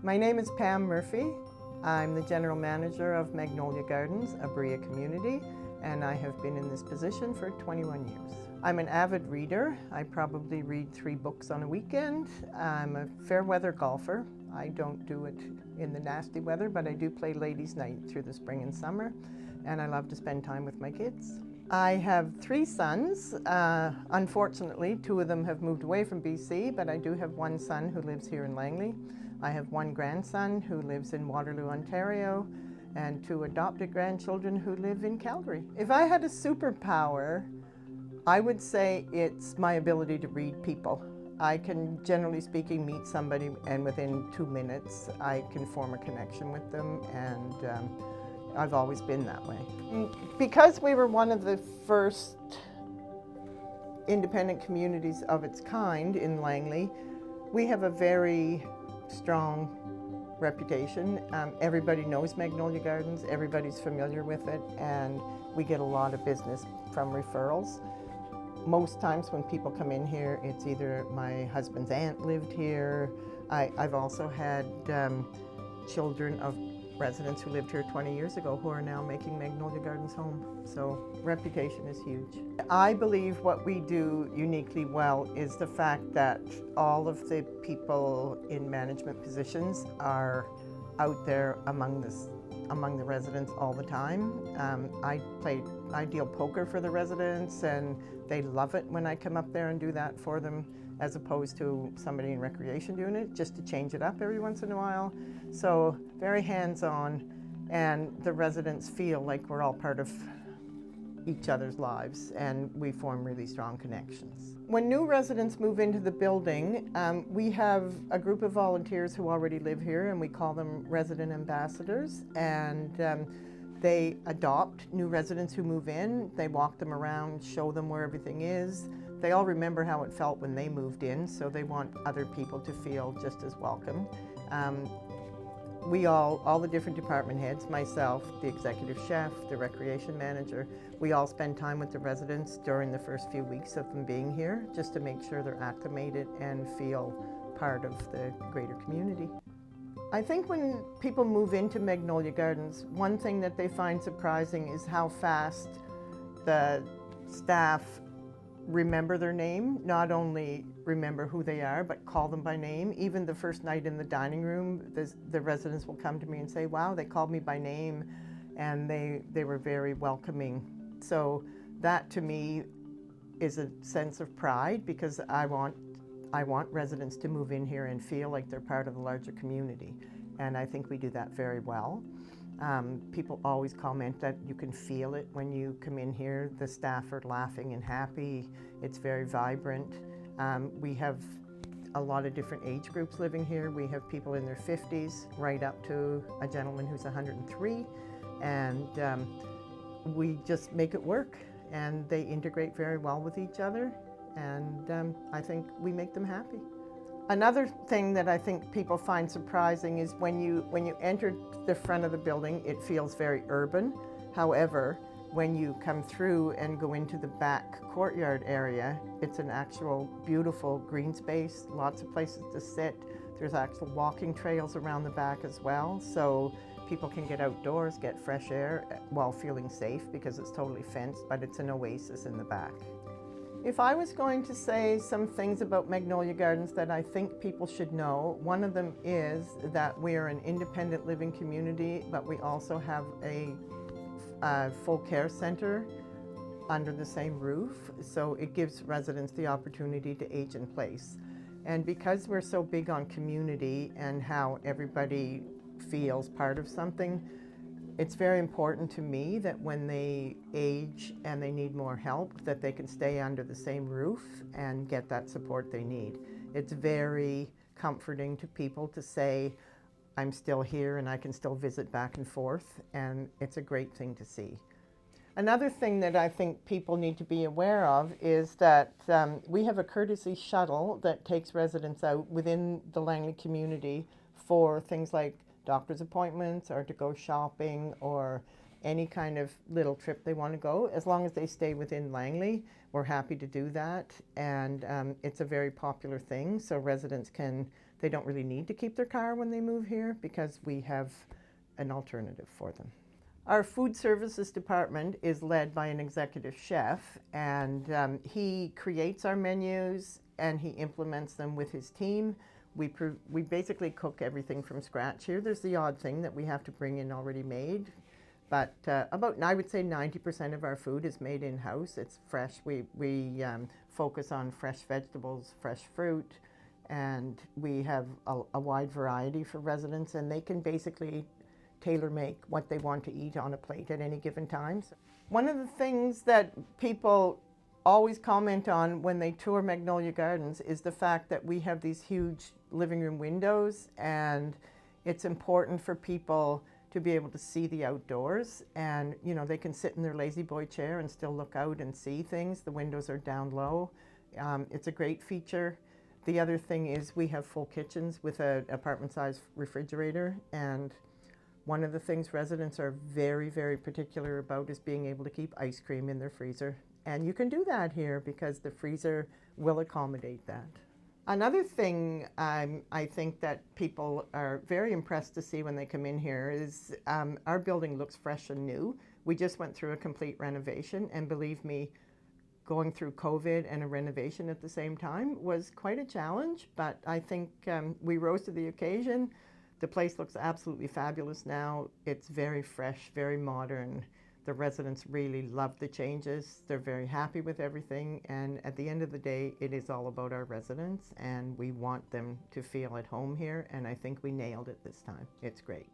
My name is Pam Murphy. I'm the General Manager of Magnolia Gardens, a Berea community, and I have been in this position for 21 years. I'm an avid reader. I probably read 3 books on a weekend. I'm a fair weather golfer. I don't do it in the nasty weather, but I do play ladies' night through the spring and summer, and I love to spend time with my kids. I have 3 sons. Unfortunately, 2 of them have moved away from BC, but I do have 1 son who lives here in Langley. I have 1 grandson who lives in Waterloo, Ontario, and 2 adopted grandchildren who live in Calgary. If I had a superpower, I would say it's my ability to read people. I can, generally speaking, meet somebody and within 2 minutes I can form a connection with them, and I've always been that way. Because we were one of the first independent communities of its kind in Langley, we have a very strong reputation. Everybody knows Magnolia Gardens, everybody's familiar with it, and we get a lot of business from referrals. Most times when people come in here, it's either my husband's aunt lived here. I've also had children of residents who lived here 20 years ago who are now making Magnolia Gardens home. So reputation is huge. I believe what we do uniquely well is the fact that all of the people in management positions are out there among the residents all the time. I deal poker for the residents, and they love it when I come up there and do that for them, as opposed to somebody in recreation doing it, just to change it up every once in a while. So very hands-on, and the residents feel like we're all part of each other's lives, and we form really strong connections. When new residents move into the building, we have a group of volunteers who already live here, and we call them resident ambassadors, and they adopt new residents who move in. They walk them around, show them where everything is. They all remember how it felt when they moved in, so they want other people to feel just as welcome. We all the different department heads, myself, the executive chef, the recreation manager, we all spend time with the residents during the first few weeks of them being here, just to make sure they're acclimated and feel part of the greater community. I think when people move into Magnolia Gardens, one thing that they find surprising is how fast the staff remember their name, not only remember who they are, but call them by name. Even the first night in the dining room, the residents will come to me and say, wow, they called me by name, and they were very welcoming. So that to me is a sense of pride, because I want residents to move in here and feel like they're part of the larger community, and I think we do that very well. People always comment that you can feel it when you come in here. The staff are laughing and happy. It's very vibrant. We have a lot of different age groups living here. We have people in their 50s right up to a gentleman who's 103, and we just make it work, and they integrate very well with each other, and I think we make them happy. Another thing that I think people find surprising is when you enter the front of the building, it feels very urban. However, when you come through and go into the back courtyard area, it's an actual beautiful green space, lots of places to sit. There's actual walking trails around the back as well, so people can get outdoors, get fresh air while feeling safe, because it's totally fenced, but it's an oasis in the back. If I was going to say some things about Magnolia Gardens that I think people should know, one of them is that we are an independent living community, but we also have a full care center under the same roof, so it gives residents the opportunity to age in place. And because we're so big on community and how everybody feels part of something, it's very important to me that when they age and they need more help, that they can stay under the same roof and get that support they need. It's very comforting to people to say, I'm still here and I can still visit back and forth, and it's a great thing to see. Another thing that I think people need to be aware of is that we have a courtesy shuttle that takes residents out within the Langley community for things like doctor's appointments or to go shopping or any kind of little trip they want to go. As long as they stay within Langley, we're happy to do that, and it's a very popular thing, so residents can they don't really need to keep their car when they move here because we have an alternative for them. Our food services department is led by an executive chef, and he creates our menus and he implements them with his team. We basically cook everything from scratch here. There's the odd thing that we have to bring in already made, but I would say 90% of our food is made in-house. It's fresh. We focus on fresh vegetables, fresh fruit, and we have a wide variety for residents, and they can basically tailor make what they want to eat on a plate at any given time. One of the things that people always comment on when they tour Magnolia Gardens is the fact that we have these huge living room windows, and it's important for people to be able to see the outdoors, and you know, they can sit in their lazy boy chair and still look out and see things. The windows are down low. It's a great feature. The other thing is we have full kitchens with an apartment-sized refrigerator, and one of the things residents are very, very particular about is being able to keep ice cream in their freezer. And you can do that here because the freezer will accommodate that. Another thing I think that people are very impressed to see when they come in here is our building looks fresh and new. We just went through a complete renovation, and believe me, going through COVID and a renovation at the same time was quite a challenge, but I think we rose to the occasion. The place looks absolutely fabulous now. It's very fresh, very modern. The residents really love the changes. They're very happy with everything. And at the end of the day, it is all about our residents, and we want them to feel at home here. And I think we nailed it this time. It's great.